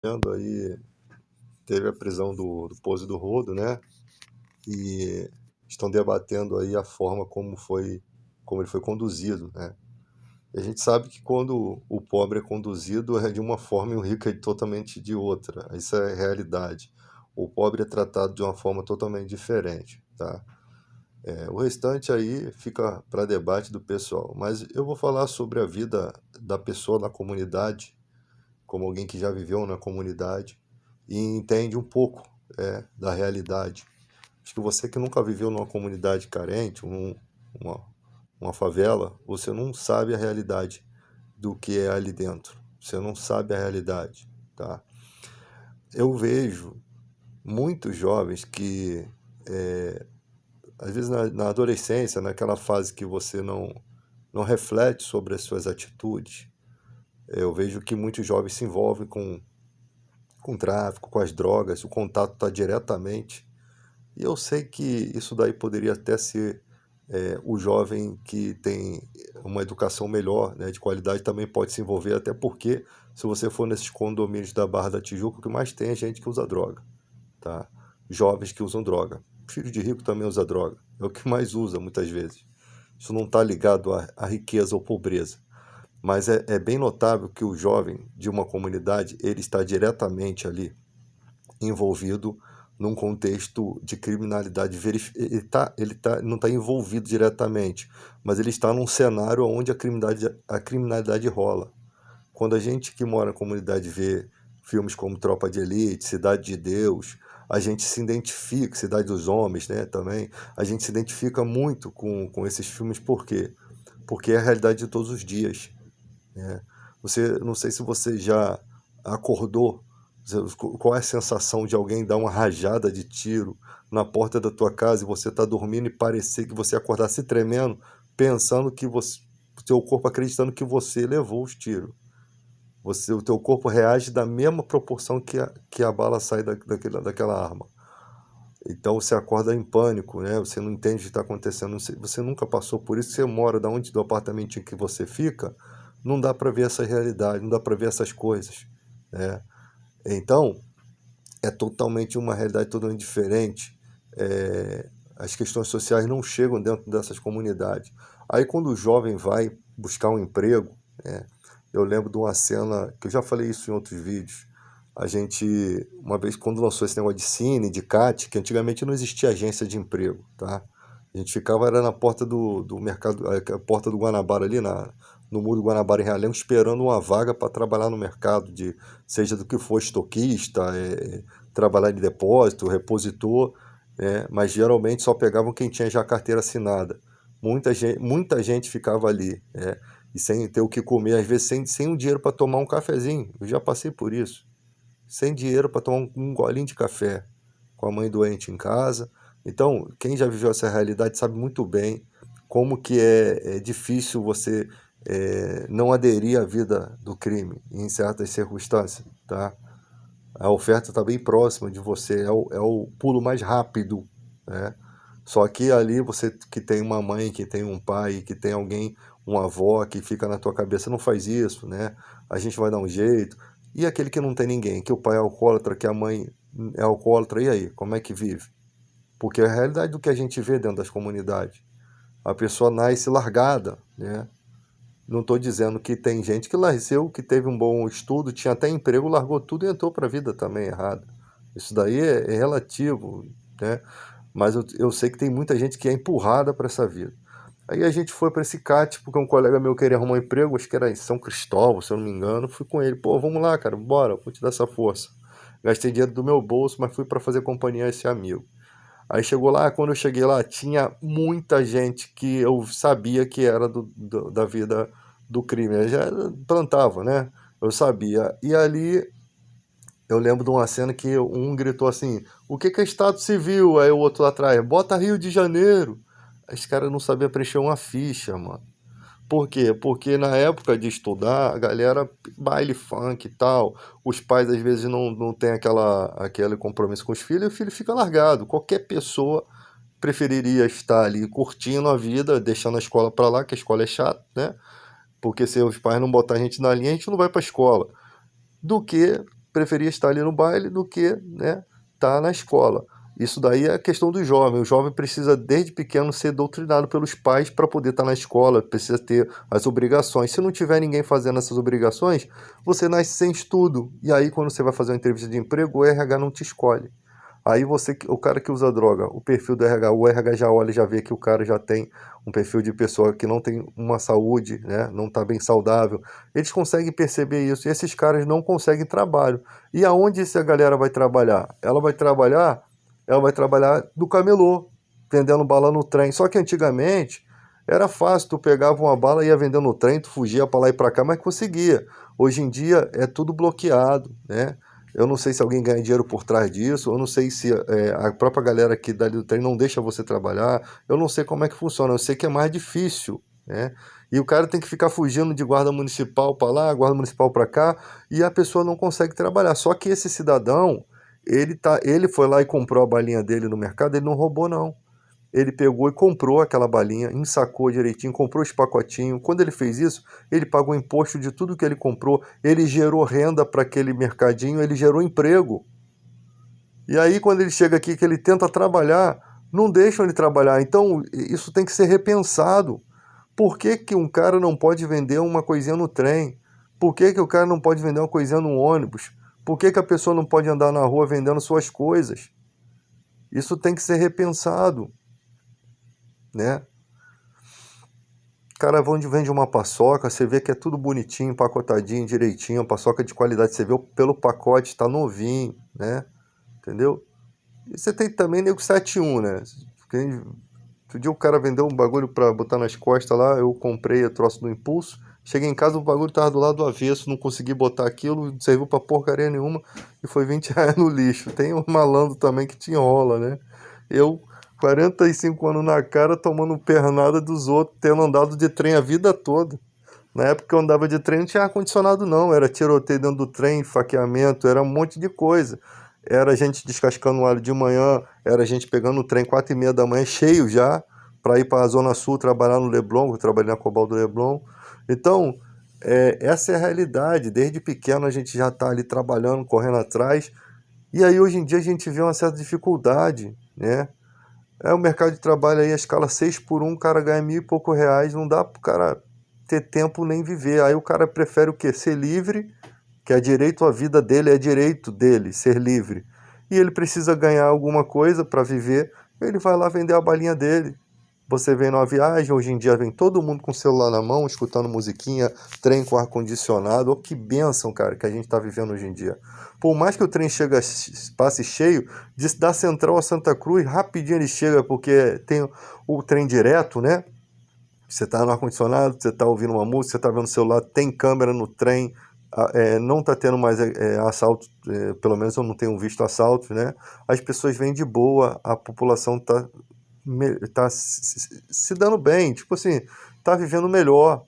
vendo aí, teve a prisão do Pose do Rodo, né? E estão debatendo aí a forma como ele foi conduzido, né? E a gente sabe que quando o pobre é conduzido é de uma forma e o rico é totalmente de outra. Isso é realidade. O pobre é tratado de uma forma totalmente diferente, tá? O restante aí fica para debate do pessoal. Mas eu vou falar sobre a vida da pessoa na comunidade, como alguém que já viveu na comunidade e entende um pouco da realidade. Acho que você que nunca viveu numa comunidade carente, uma, uma favela, você não sabe a realidade do que é ali dentro. Você não sabe a realidade, tá? Eu vejo muitos jovens que, às vezes na adolescência, naquela fase que você não reflete sobre as suas atitudes, eu vejo que muitos jovens se envolvem com o tráfico, com as drogas, o contato está diretamente. E eu sei que isso daí poderia até ser o jovem que tem uma educação melhor, né, de qualidade, também pode se envolver, até porque se você for nesses condomínios da Barra da Tijuca, o que mais tem é gente que usa droga, tá? Jovens que usam droga. Filho de rico também usa droga. É o que mais usa, muitas vezes. Isso não está ligado à riqueza ou pobreza. Mas é bem notável que o jovem de uma comunidade, ele está diretamente ali envolvido num contexto de criminalidade. Ele não está envolvido diretamente, mas ele está num cenário onde a criminalidade rola. Quando a gente que mora na comunidade vê filmes como Tropa de Elite, Cidade de Deus, a gente se identifica, Cidade dos Homens, né, também, a gente se identifica muito com esses filmes, por quê? Porque é a realidade de todos os dias, né? Não sei se você já acordou, qual é a sensação de alguém dar uma rajada de tiro na porta da tua casa e você tá dormindo e parecer que você acordasse tremendo, pensando que o teu corpo acreditando que você levou os tiros. O teu corpo reage da mesma proporção que a bala sai daquela arma. Então você acorda em pânico, né? Você não entende o que está acontecendo. Você nunca passou por isso. Você mora do apartamentinho que você fica, não dá para ver essa realidade, não dá para ver essas coisas, né? Então, é totalmente uma realidade totalmente diferente. As questões sociais não chegam dentro dessas comunidades. Aí quando o jovem vai buscar um emprego, né, eu lembro de uma cena, que eu já falei isso em outros vídeos, a gente, uma vez quando lançou esse negócio de Cine, de CAT, que antigamente não existia agência de emprego, tá? A gente ficava, era na porta do mercado, a porta do Guanabara ali, no muro do Guanabara em Realengo, esperando uma vaga para trabalhar no mercado, seja do que for, estoquista, trabalhar de depósito, repositor, mas geralmente só pegavam quem tinha já carteira assinada. Muita gente ficava ali, e sem ter o que comer, às vezes sem um dinheiro para tomar um cafezinho. Eu já passei por isso. Sem dinheiro para tomar um golinho de café, com a mãe doente em casa. Então, quem já viveu essa realidade sabe muito bem como que é difícil você não aderir à vida do crime em certas circunstâncias, tá? A oferta está bem próxima de você, é o pulo mais rápido, né? Só que ali você que tem uma mãe, que tem um pai, que tem alguém, uma avó que fica na tua cabeça, não faz isso, né? A gente vai dar um jeito. E aquele que não tem ninguém, que o pai é alcoólatra, que a mãe é alcoólatra, e aí? Como é que vive? Porque é a realidade do que a gente vê dentro das comunidades. A pessoa nasce largada, né? Não estou dizendo que tem gente que nasceu, que teve um bom estudo, tinha até emprego, largou tudo e entrou para a vida também errada. Isso daí é relativo, né? Mas eu sei que tem muita gente que é empurrada para essa vida. Aí a gente foi para esse CAT, porque um colega meu queria arrumar um emprego, acho que era em São Cristóvão, se eu não me engano. Fui com ele, pô, vamos lá, cara, bora, vou te dar essa força. Gastei dinheiro do meu bolso, mas fui para fazer companhia a esse amigo. Aí chegou lá, quando eu cheguei lá, tinha muita gente que eu sabia que era da vida do crime. Eu já plantava, né? Eu sabia. E ali eu lembro de uma cena que um gritou assim: o que é Estado Civil? Aí o outro lá atrás: bota Rio de Janeiro. Esse cara não sabia preencher uma ficha, mano. Por quê? Porque na época de estudar, a galera baile funk e tal, os pais às vezes não tem aquele compromisso com os filhos e o filho fica largado. Qualquer pessoa preferiria estar ali curtindo a vida, deixando a escola para lá, que a escola é chata, né? Porque se os pais não botar a gente na linha, a gente não vai para a escola. Do que preferia estar ali no baile do que, né, estar na escola. Isso daí é a questão do jovem. O jovem precisa, desde pequeno, ser doutrinado pelos pais para poder estar na escola, precisa ter as obrigações. Se não tiver ninguém fazendo essas obrigações, você nasce sem estudo. E aí, quando você vai fazer uma entrevista de emprego, o RH não te escolhe. Aí você, o cara que usa droga, o perfil do RH, o RH já olha e já vê que o cara já tem um perfil de pessoa que não tem uma saúde, né, não está bem saudável. Eles conseguem perceber isso e esses caras não conseguem trabalho. E aonde essa galera vai trabalhar? Ela vai trabalhar no camelô, vendendo bala no trem. Só que antigamente era fácil, tu pegava uma bala e ia vendendo no trem, tu fugia para lá e para cá, mas conseguia. Hoje em dia é tudo bloqueado, né? Eu não sei se alguém ganha dinheiro por trás disso, eu não sei se a própria galera aqui dali do trem não deixa você trabalhar, eu não sei como é que funciona, eu sei que é mais difícil, né? E o cara tem que ficar fugindo de guarda municipal para lá, guarda municipal para cá, e a pessoa não consegue trabalhar. Só que esse cidadão, ele foi lá e comprou a balinha dele no mercado, ele não roubou não. Ele pegou e comprou aquela balinha, ensacou direitinho, comprou os pacotinhos. Quando ele fez isso, ele pagou imposto de tudo que ele comprou, ele gerou renda para aquele mercadinho, ele gerou emprego. E aí, quando ele chega aqui, que ele tenta trabalhar, não deixam ele trabalhar. Então, isso tem que ser repensado. Por que que um cara não pode vender uma coisinha no trem? Por que que o cara não pode vender uma coisinha no ônibus? Por que que a pessoa não pode andar na rua vendendo suas coisas? Isso tem que ser repensado, né? Cara, onde vende uma paçoca, você vê que é tudo bonitinho, empacotadinho, direitinho, paçoca de qualidade, você vê pelo pacote, tá novinho, né? Entendeu? E você tem também nego 71, né? Outro dia o cara vendeu um bagulho pra botar nas costas lá, eu comprei o troço do impulso, cheguei em casa, o bagulho tava do lado do avesso, não consegui botar aquilo, não serviu pra porcaria nenhuma, e foi R$ 20 no lixo. Tem um malandro também que te enrola, né? Eu 45 anos na cara, tomando pernada dos outros, tendo andado de trem a vida toda. Na época que eu andava de trem não tinha ar-condicionado não, era tiroteio dentro do trem, faqueamento, era um monte de coisa. Era gente descascando o alho de manhã, era gente pegando o trem 4h30 da manhã, cheio já, para ir para a Zona Sul trabalhar no Leblon, eu trabalhei na Cobal do Leblon. Então, essa é a realidade, desde pequeno a gente já está ali trabalhando, correndo atrás, e aí hoje em dia a gente vê uma certa dificuldade, né? O mercado de trabalho aí, a escala 6 por 1, o cara ganha R$ 1.000 e pouco, não dá pro cara ter tempo nem viver. Aí o cara prefere o quê? Ser livre, que é direito à vida dele, é direito dele, ser livre. E ele precisa ganhar alguma coisa para viver, ele vai lá vender a balinha dele. Você vem numa viagem, hoje em dia vem todo mundo com o celular na mão, escutando musiquinha, trem com ar-condicionado. Oh, que bênção, cara, que a gente está vivendo hoje em dia. Por mais que o trem passe cheio, da Central a Santa Cruz, rapidinho ele chega, porque tem o trem direto, né? Você está no ar-condicionado, você está ouvindo uma música, você está vendo o celular, tem câmera no trem, não está tendo mais assalto, pelo menos eu não tenho visto assaltos, né? As pessoas vêm de boa, a população tá se dando bem, tipo assim, tá vivendo melhor.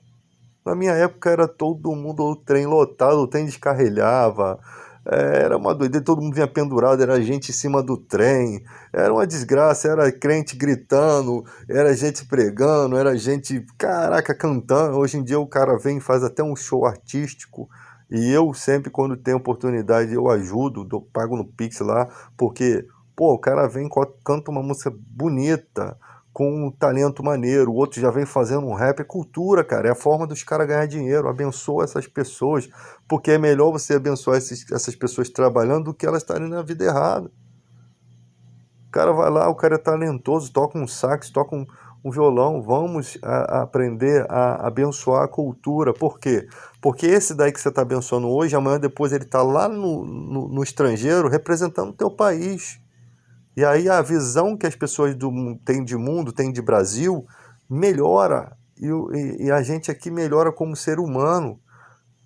Na minha época era todo mundo, o trem lotado, o trem descarrilhava, era uma doideira, todo mundo vinha pendurado, era gente em cima do trem, era uma desgraça, era crente gritando, era gente pregando, era gente, caraca, cantando. Hoje em dia o cara vem e faz até um show artístico, e eu sempre, quando tenho oportunidade, eu ajudo, pago no Pix lá, porque, pô, o cara vem, canta uma música bonita, com um talento maneiro, o outro já vem fazendo um rap, é cultura, cara, é a forma dos caras ganhar dinheiro, abençoa essas pessoas, porque é melhor você abençoar essas pessoas trabalhando do que elas estarem na vida errada. O cara vai lá, o cara é talentoso, toca um sax, toca um violão, vamos aprender a abençoar a cultura. Por quê? Porque esse daí que você está abençoando hoje, amanhã depois ele está lá no estrangeiro representando o teu país. E aí a visão que as pessoas têm de mundo, têm de Brasil, melhora. E a gente aqui melhora como ser humano,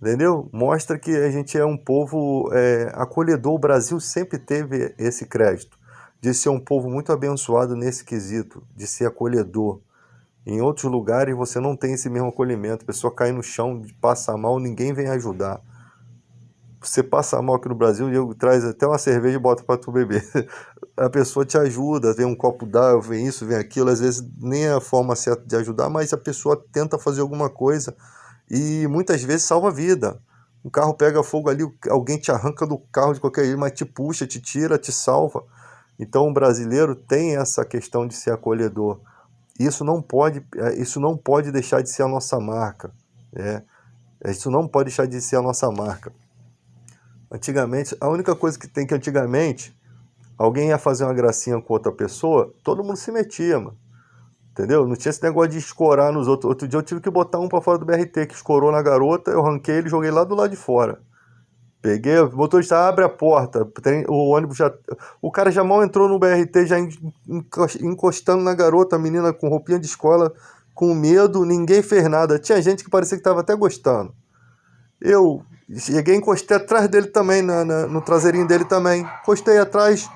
entendeu? Mostra que a gente é um povo acolhedor. O Brasil sempre teve esse crédito, de ser um povo muito abençoado nesse quesito, de ser acolhedor. Em outros lugares você não tem esse mesmo acolhimento. A pessoa cai no chão, passa mal, ninguém vem ajudar. Você passa mal aqui no Brasil, o Diego traz até uma cerveja e bota para tu beber. A pessoa te ajuda, vem um copo d'água, vem isso, vem aquilo, às vezes nem é a forma certa de ajudar, mas a pessoa tenta fazer alguma coisa e muitas vezes salva a vida. um carro pega fogo ali, alguém te arranca do carro de qualquer jeito, mas te puxa, te tira, te salva. Então o brasileiro tem essa questão de ser acolhedor. Isso não pode deixar de ser a nossa marca. É, isso não pode deixar de ser a nossa marca. Antigamente, a única coisa que tem que antigamente, alguém ia fazer uma gracinha com outra pessoa, todo mundo se metia, mano. Entendeu? Não tinha esse negócio de escorar nos outros. Outro dia eu tive que botar um pra fora do BRT que escorou na garota, eu ranquei ele e joguei lá do lado de fora. Peguei, o motorista abre a porta, o ônibus já. O cara já mal entrou no BRT, já encostando na garota, a menina com roupinha de escola, com medo, ninguém fez nada. Tinha gente que parecia que tava até gostando. Eu cheguei, encostei atrás dele também, no traseirinho dele também. Encostei atrás,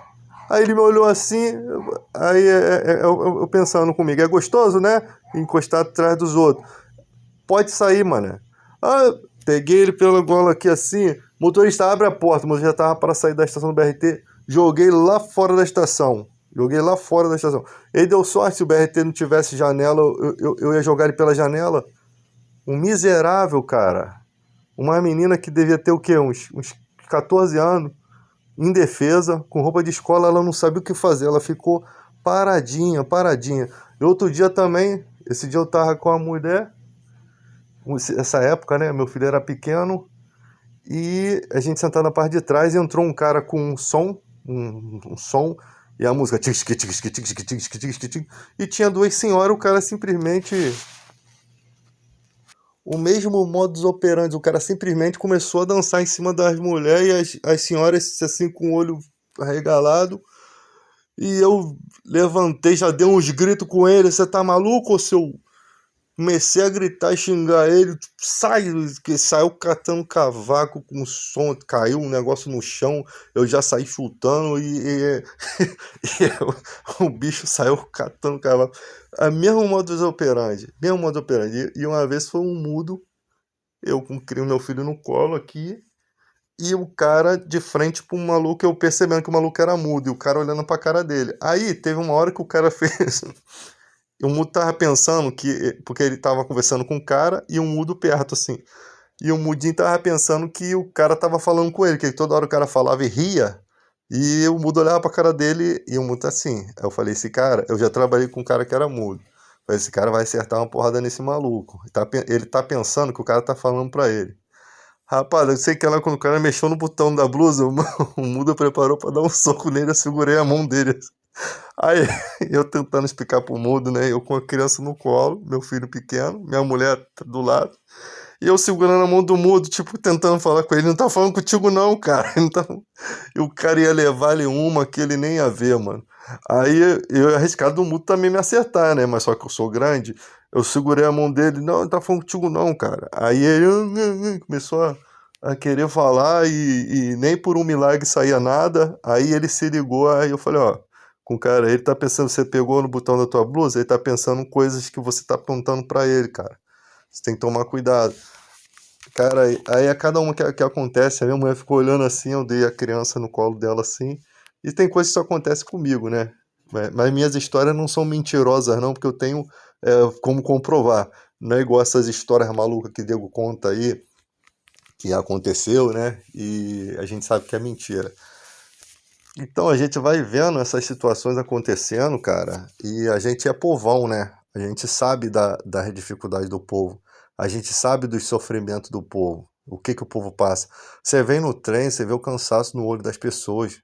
aí ele me olhou assim, aí eu pensando comigo, é gostoso, né? Encostar atrás dos outros. Pode sair, mano. Ah, peguei ele pela gola aqui assim, motorista abre a porta, o motorista já tava para sair da estação do BRT, joguei lá fora da estação. Joguei lá fora da estação. Ele deu sorte, se o BRT não tivesse janela, eu ia jogar ele pela janela. Um miserável, cara. Uma menina que devia ter o quê? Uns 14 anos, indefesa, com roupa de escola, ela não sabia o que fazer. Ela ficou paradinha, paradinha. E outro dia também, esse dia eu tava com a mulher, essa época, né? Meu filho era pequeno, e a gente sentado na parte de trás, e entrou um cara com um som, e a música e tinha duas senhoras, o cara simplesmente o mesmo modus operandi, o cara simplesmente começou a dançar em cima das mulheres e as senhoras assim com o olho arregalado, e eu levantei, já dei uns gritos com ele, você tá maluco, ô seu... Comecei a gritar e xingar ele, sai, que saiu catando cavaco com som, caiu um negócio no chão, eu já saí chutando o bicho saiu catando cavaco. A mesmo modus operandi, mesmo modus operandi. E uma vez foi um mudo, eu criei o meu filho no colo aqui, e o cara de frente pro maluco, eu percebendo que o maluco era mudo, e o cara olhando pra cara dele. Aí teve uma hora que o cara fez... O mudo tava pensando que... Porque ele tava conversando com o cara e um mudo perto, assim. E o mudinho tava pensando que o cara tava falando com ele, que toda hora o cara falava e ria. E o mudo olhava pra cara dele e o mudo tá assim. Aí eu falei, esse cara... Eu já trabalhei com um cara que era mudo. Falei, esse cara vai acertar uma porrada nesse maluco. Ele tá pensando que o cara tá falando pra ele. Rapaz, eu sei que ela, quando o cara mexeu no botão da blusa, o mudo preparou pra dar um soco nele, eu segurei a mão dele. Aí, eu tentando explicar pro mudo, né? Eu com a criança no colo, meu filho pequeno, minha mulher do lado, e eu segurando a mão do mudo, tipo, tentando falar com ele. Não tá falando contigo, não, cara. Ele não tá... E o cara ia levar ele uma que ele nem ia ver, mano. Aí eu ia arriscar do mudo também me acertar, né? Mas só que eu sou grande, eu segurei a mão dele. Não, não tá falando contigo, não, cara. Aí ele começou a querer falar e nem por um milagre saía nada. Aí ele se ligou, aí eu falei, ó. Com o cara, ele tá pensando, você pegou no botão da tua blusa, ele tá pensando coisas que você tá apontando pra ele, cara. Você tem que tomar cuidado. Cara, aí a cada uma que acontece, a minha mulher ficou olhando assim, eu dei a criança no colo dela assim. E tem coisas que só acontece comigo, né? Mas minhas histórias não são mentirosas, não, porque eu tenho como comprovar. Não é igual essas histórias malucas que Diego conta aí, que aconteceu, né? E a gente sabe que é mentira. Então a gente vai vendo essas situações acontecendo, cara, e a gente é povão, né? A gente sabe das dificuldades do povo, a gente sabe dos sofrimentos do povo, o que que o povo passa. Você vem no trem, você vê o cansaço no olho das pessoas.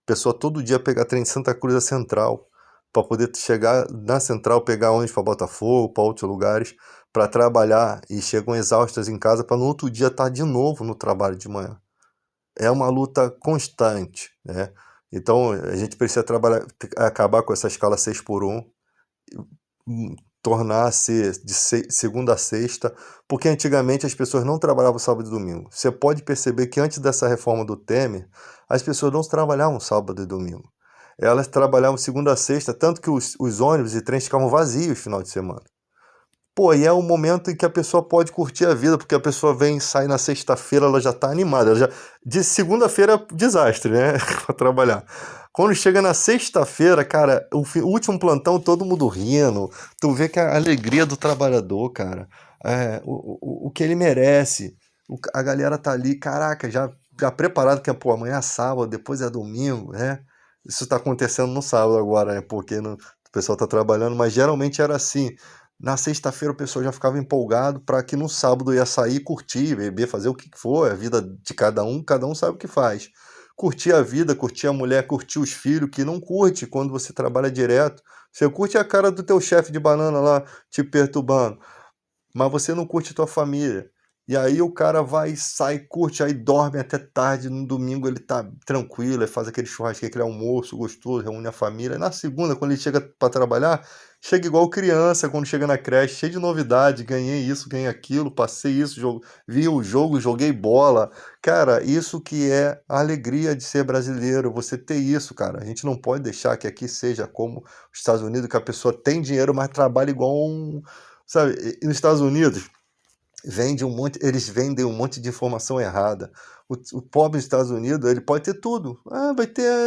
Pessoa todo dia pegar trem de Santa Cruz à Central, para poder chegar na Central, pegar ônibus para Botafogo, para outros lugares, para trabalhar, e chegam exaustas em casa para no outro dia estar de novo no trabalho de manhã. É uma luta constante, né? Então a gente precisa trabalhar, acabar com essa escala 6 por 1, tornar-se de segunda a sexta, porque antigamente as pessoas não trabalhavam sábado e domingo. Você pode perceber que antes dessa reforma do Temer, as pessoas não trabalhavam sábado e domingo. Elas trabalhavam segunda a sexta, tanto que os ônibus e trens ficavam vazios no final de semana. Pô, e é o momento em que a pessoa pode curtir a vida, porque a pessoa vem, sai na sexta-feira, ela já tá animada. De segunda-feira é desastre, né? Pra trabalhar. Quando chega na sexta-feira, cara, o último plantão, todo mundo rindo. Tu vê que a alegria do trabalhador, cara, o que ele merece. A galera tá ali, caraca, já preparado que pô, amanhã é sábado, depois é domingo, né? Isso tá acontecendo no sábado agora, né? Porque o pessoal tá trabalhando, mas geralmente era assim. Na sexta-feira o pessoal já ficava empolgado para que no sábado ia sair, curtir, beber, fazer o que for, é a vida de cada um sabe o que faz. Curtir a vida, curtir a mulher, curtir os filhos, que não curte quando você trabalha direto. Você curte a cara do teu chefe de banana lá te perturbando, mas você não curte tua família. E aí o cara vai, sai, curte, aí dorme até tarde, no domingo ele tá tranquilo, aí faz aquele churrasco, aquele almoço gostoso, reúne a família. E na segunda, quando ele chega para trabalhar, chega igual criança quando chega na creche, cheio de novidade, ganhei isso, ganhei aquilo, passei isso, vi o jogo, joguei bola. Cara, isso que é a alegria de ser brasileiro, você ter isso, cara. A gente não pode deixar que aqui seja como os Estados Unidos, que a pessoa tem dinheiro, mas trabalha igual um. Sabe, e nos Estados Unidos eles vendem um monte de informação errada. O pobre dos Estados Unidos, ele pode ter tudo. Ah,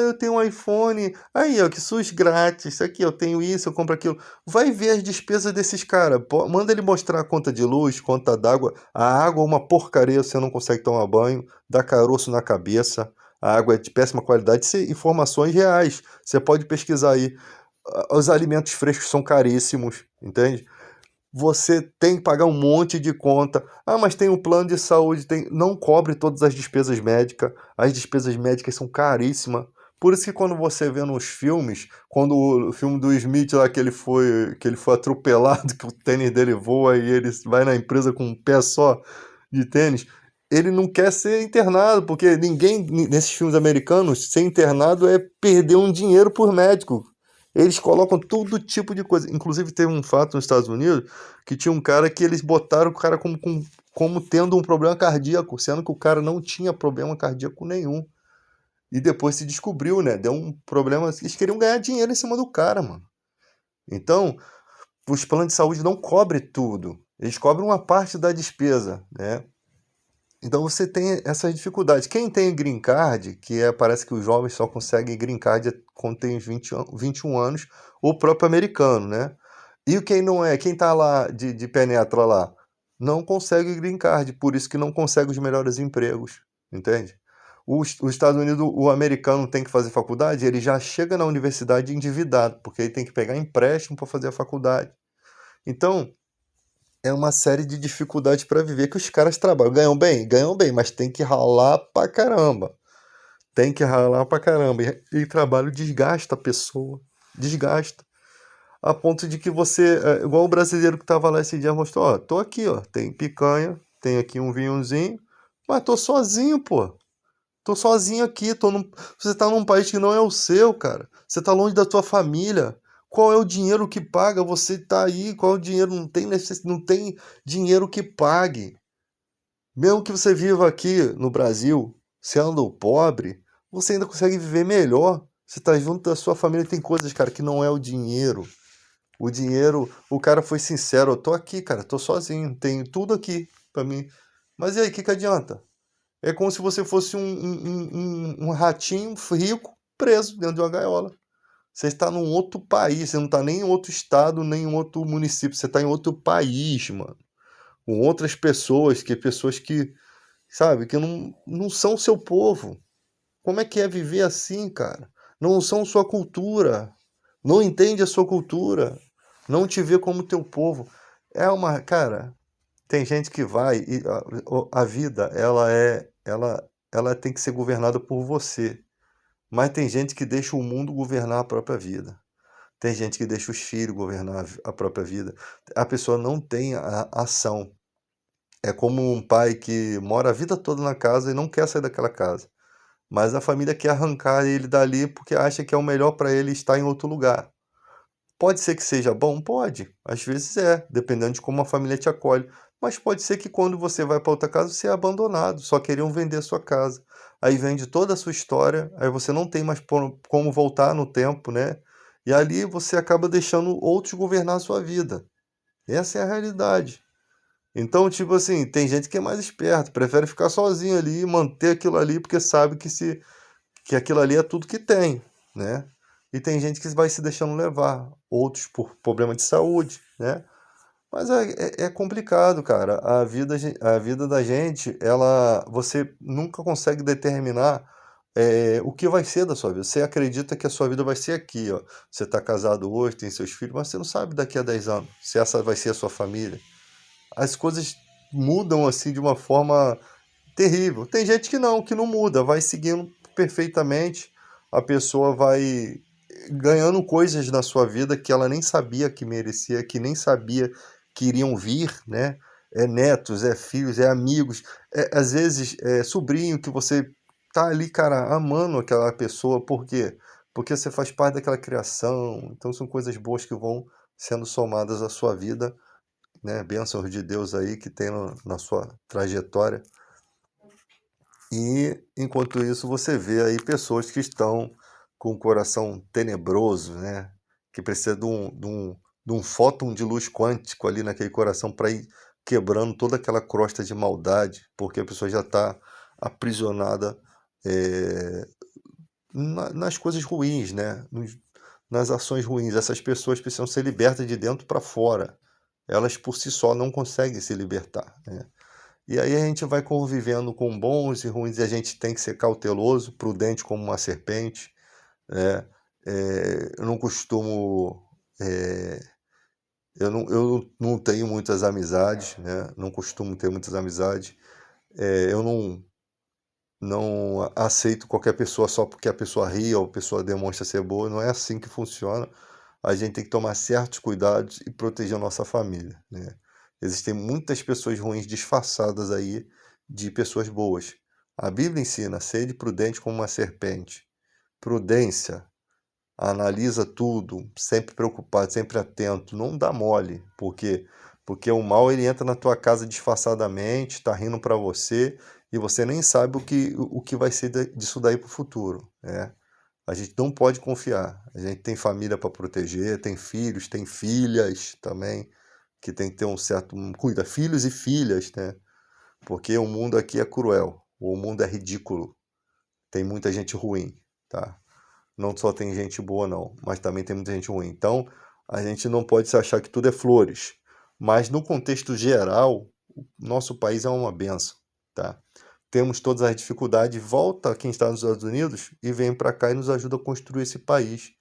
eu tenho um iPhone, aí, ó, que SUS grátis, isso aqui, eu tenho isso, eu compro aquilo. Vai ver as despesas desses caras. Manda ele mostrar a conta de luz, conta d'água. A água é uma porcaria, você não consegue tomar banho, dá caroço na cabeça, a água é de péssima qualidade. Isso é informações reais. Você pode pesquisar aí. Os alimentos frescos são caríssimos, entende? Você tem que pagar um monte de conta. Ah, mas tem um plano de saúde, não cobre todas as despesas médicas. As despesas médicas são caríssimas. Por isso que quando você vê nos filmes, quando o filme do Smith lá que ele foi atropelado, que o tênis dele voa e ele vai na empresa com um pé só de tênis, ele não quer ser internado, porque ninguém nesses filmes americanos, ser internado é perder um dinheiro por médico. Eles colocam todo tipo de coisa. Inclusive, teve um fato nos Estados Unidos que tinha um cara que eles botaram o cara como tendo um problema cardíaco, sendo que o cara não tinha problema cardíaco nenhum. E depois se descobriu, né? Deu um problema. Eles queriam ganhar dinheiro em cima do cara, mano. Então, os planos de saúde não cobrem tudo. Eles cobrem uma parte da despesa, né? Então você tem essas dificuldades. Quem tem green card, parece que os jovens só conseguem green card quando tem 21 anos, o próprio americano, né? E quem não é, quem tá lá de penetra lá, não consegue green card, por isso que não consegue os melhores empregos, entende? Os Estados Unidos, o americano tem que fazer faculdade, ele já chega na universidade endividado, porque ele tem que pegar empréstimo para fazer a faculdade. Então, é uma série de dificuldades para viver que os caras trabalham. Ganham bem, mas tem que ralar pra caramba. Tem que ralar pra caramba. E trabalho desgasta a pessoa. Desgasta. A ponto de que você, igual o brasileiro que tava lá esse dia, mostrou, ó, tô aqui, ó, tem picanha, tem aqui um vinhozinho, mas tô sozinho, pô. Tô sozinho aqui, você tá num país que não é o seu, cara. Você tá longe da tua família. Qual é o dinheiro que paga? Você tá aí, qual é o dinheiro? Não tem dinheiro que pague. Mesmo que você viva aqui no Brasil, sendo pobre, você ainda consegue viver melhor. Você tá junto da sua família, tem coisas, cara, que não é o dinheiro. O dinheiro, o cara foi sincero, eu tô aqui, cara, tô sozinho, tenho tudo aqui pra mim. Mas e aí, o que adianta? É como se você fosse um ratinho rico preso dentro de uma gaiola. Você está num outro país, você não está nem em outro estado, nem em outro município, você está em outro país, mano. Com outras pessoas que, sabe, que não são seu povo. Como é viver assim, cara? Não são sua cultura. Não entende a sua cultura. Não te vê como teu povo. Cara, tem gente que vai e a vida, ela tem que ser governada por você. Mas tem gente que deixa o mundo governar a própria vida. Tem gente que deixa os filhos governar a própria vida. A pessoa não tem a ação. É como um pai que mora a vida toda na casa e não quer sair daquela casa. Mas a família quer arrancar ele dali porque acha que é o melhor para ele estar em outro lugar. Pode ser que seja bom? Pode. Às vezes é, dependendo de como a família te acolhe. Mas pode ser que quando você vai para outra casa, você é abandonado. Só queriam vender a sua casa. Aí vende toda a sua história, aí você não tem mais como voltar no tempo, né? E ali você acaba deixando outros governar a sua vida. Essa é a realidade. Então, tipo assim, tem gente que é mais esperto, prefere ficar sozinho ali e manter aquilo ali, porque sabe que aquilo ali é tudo que tem, né? E tem gente que vai se deixando levar, outros por problema de saúde, né? Mas é complicado, cara. A vida da gente, você nunca consegue determinar o que vai ser da sua vida. Você acredita que a sua vida vai ser aqui, ó. Você está casado hoje, tem seus filhos, mas você não sabe daqui a 10 anos se essa vai ser a sua família. As coisas mudam assim de uma forma terrível. Tem gente que não muda, vai seguindo perfeitamente. A pessoa vai ganhando coisas na sua vida que ela nem sabia que merecia, que nem sabia que iriam vir, né? É netos, é filhos, é amigos, às vezes é sobrinho que você tá ali, cara, amando aquela pessoa. Por quê? Porque você faz parte daquela criação. Então são coisas boas que vão sendo somadas à sua vida, né? Bênçãos de Deus aí que tem na sua trajetória. E enquanto isso você vê aí pessoas que estão com o coração tenebroso, né? Que precisa de um fóton de luz quântico ali naquele coração para ir quebrando toda aquela crosta de maldade, porque a pessoa já está aprisionada é, nas coisas ruins, né? Nas ações ruins. Essas pessoas precisam ser libertas de dentro para fora. Elas por si só não conseguem se libertar, né? E aí a gente vai convivendo com bons e ruins e a gente tem que ser cauteloso, prudente como uma serpente, né? Eu não costumo, é, eu não tenho muitas amizades, né? Não costumo ter muitas amizades. Eu não aceito qualquer pessoa só porque a pessoa ri ou a pessoa demonstra ser boa. Não é assim que funciona. A gente tem que tomar certos cuidados e proteger a nossa família, né? Existem muitas pessoas ruins disfarçadas aí de pessoas boas. A Bíblia ensina: sede prudente como uma serpente. Prudência, analisa tudo, sempre preocupado, sempre atento, não dá mole. Por quê? Porque o mal ele entra na tua casa disfarçadamente, está rindo para você e você nem sabe o que vai ser disso daí para o futuro, né? A gente não pode confiar. A gente tem família para proteger, tem filhos, tem filhas também, que tem que ter um certo cuida, filhos e filhas, né? Porque o mundo aqui é cruel, o mundo é ridículo. Tem muita gente ruim, tá? Não só tem gente boa não, mas também tem muita gente ruim. Então, a gente não pode se achar que tudo é flores. Mas no contexto geral, o nosso país é uma benção, tá? Temos todas as dificuldades, volta quem está nos Estados Unidos e vem para cá e nos ajuda a construir esse país.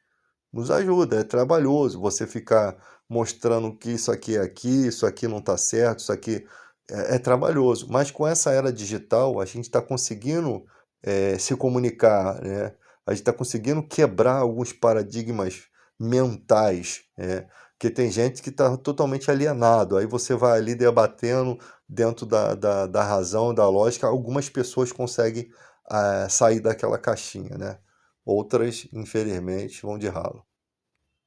Nos ajuda, é trabalhoso você ficar mostrando que isso aqui é aqui, isso aqui não está certo, isso aqui é trabalhoso. Mas com essa era digital, a gente está conseguindo se comunicar, né? A gente está conseguindo quebrar alguns paradigmas mentais, né? Porque tem gente que está totalmente alienado. Aí você vai ali debatendo dentro da razão, da lógica. Algumas pessoas conseguem sair daquela caixinha, né? Outras, infelizmente, vão de ralo.